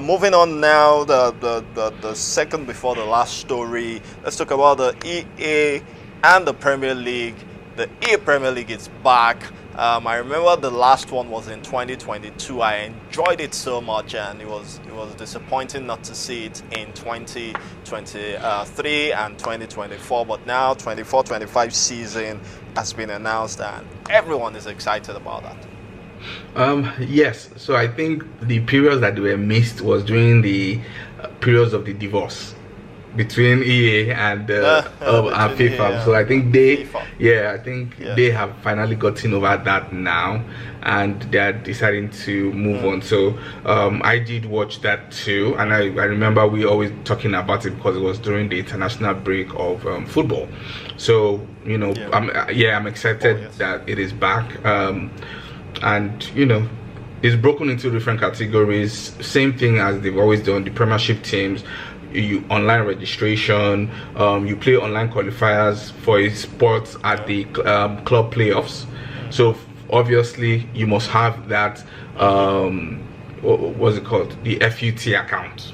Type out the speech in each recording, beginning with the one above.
Moving on now, the second before the last story, let's talk about the EA and the Premier League. The EA Premier League is back. I remember the last one was in 2022. I enjoyed it so much, and it was disappointing not to see it in 2023 and 2024. But now 24-25 season has been announced, and everyone is excited about that. Yes, so I think the periods that were missed was during the periods of the divorce between EA and FIFA. Yeah. So I think they, FIFA. I think they have finally gotten over that now, and they're deciding to move on. So I did watch that too, and I remember we always talking about it because it was during the international break of football. So you know, I'm excited that it is back. And you know, it's broken into different categories, same thing as they've always done. The Premiership teams, you online registration, you play online qualifiers for a sport at the club playoffs. So obviously you must have that what's it called, the FUT account.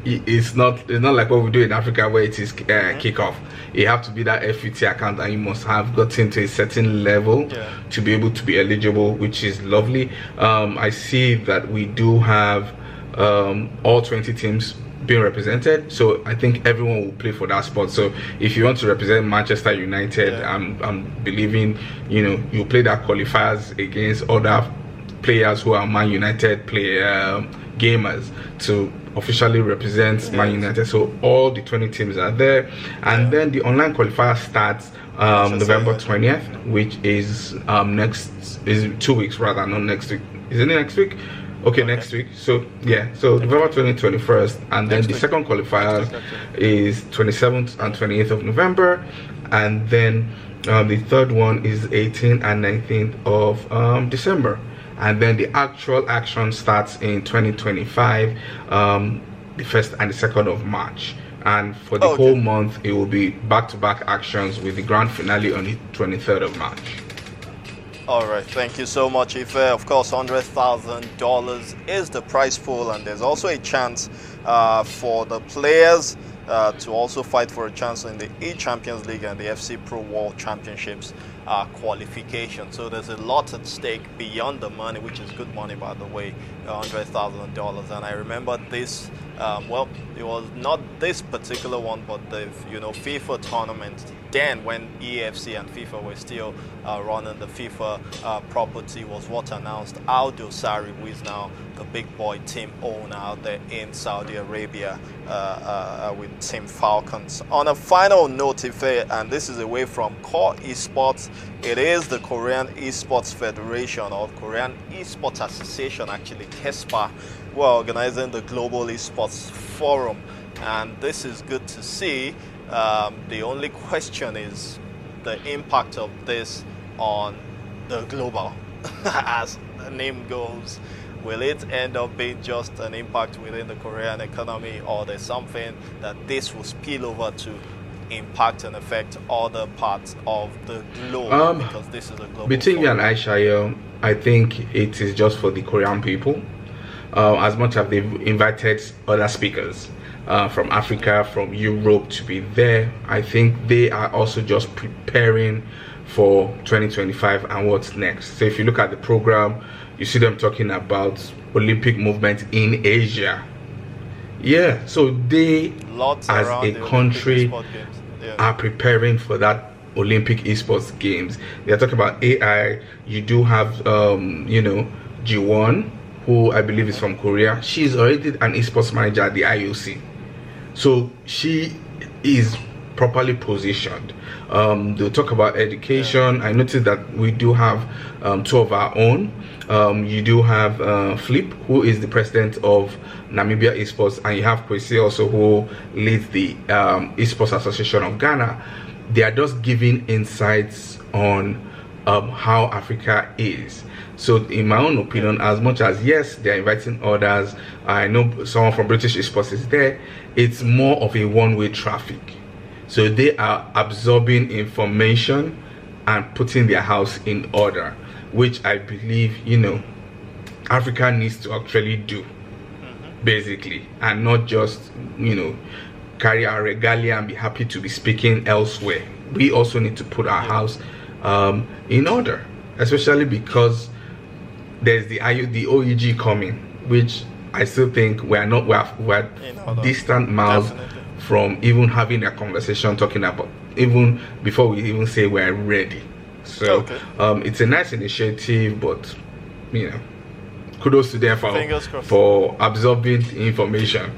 It's not like what we do in Africa where it is kickoff. You have to be that FUT account, and you must have gotten to a certain level to be able to be eligible, which is lovely. I see that we do have all 20 teams being represented, so I think everyone will play for that spot. So if you want to represent Manchester United, I'm believing, you know, you play that qualifiers against other players who are Man United gamers to officially represents Man United. So all the 20 teams are there, and then the online qualifier starts November 20th, which is is 2 weeks rather, not next week. Isn't it next week? Okay, next week. So so November 20th, 21st, and then the second qualifier is 27th and 28th of November, and then the third one is 18th and 19th of December. And then the actual action starts in 2025, the 1st and the 2nd of March. And for the whole month, it will be back-to-back actions with the grand finale on the 23rd of March. All right, thank you so much, Ife. Of course, $100,000 is the prize pool, and there's also a chance for the players to also fight for a chance in the E-Champions League and the FC Pro World Championships qualification. So there's a lot at stake beyond the money, which is good money, by the way, $100,000. And I remember this, well, it was not this particular one, but the FIFA tournament. Then when EFC and FIFA were still running the FIFA property, was what announced Al Dosari, who is now the big boy team owner out there in Saudi Arabia with Team Falcons. On a final note, and this is away from core esports, it is the Korean Esports Federation, or Korean Esports Association, actually, KeSPA, who are organizing the Global Esports Forum, and this is good to see. The only question is the impact of this on the global, as the name goes. Will it end up being just an impact within the Korean economy, or there's something that this will spill over to impact and affect other parts of the globe? Because this is a global. Between you and Aisha, I think it is just for the Korean people. As much as they've invited other speakers from Africa, from Europe to be there, I think they are also just preparing for 2025 and what's next. So if you look at the program, you see them talking about Olympic movement in Asia. Yeah, so they, as a country, are preparing for that Olympic esports games. They're talking about AI. You do have, Ji-won, who I believe is from Korea. She's already an esports manager at the IOC. So she is properly positioned. They'll talk about education. I noticed that we do have two of our own. You do have Flip, who is the president of Namibia Esports, and you have KeSPA also, who leads the Esports Association of Ghana. They are just giving insights on how Africa is. So in my own opinion, as much as yes, they're inviting others, I know someone from British Esports is there, it's more of a one-way traffic. So they are absorbing information and putting their house in order, which I believe, Africa needs to actually do. basically, and not just, you know, carry our regalia and be happy to be speaking elsewhere. We also need to put our house in order, especially because there's the OEG coming, which I still think we're distant miles from even having a conversation talking about, even before we even say we're ready. So it's a nice initiative, but you know, kudos to them for absorbing information.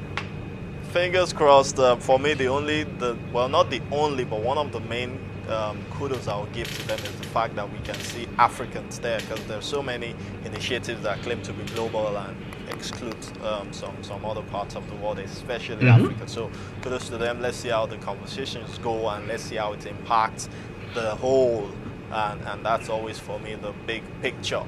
Fingers crossed. For me, not the only, but one of the main kudos I'll give to them is the fact that we can see Africans there, because there's so many initiatives that claim to be global and exclude some other parts of the world, especially Africa. So kudos to them. Let's see how the conversations go, and let's see how it impacts the whole. And that's always for me the big picture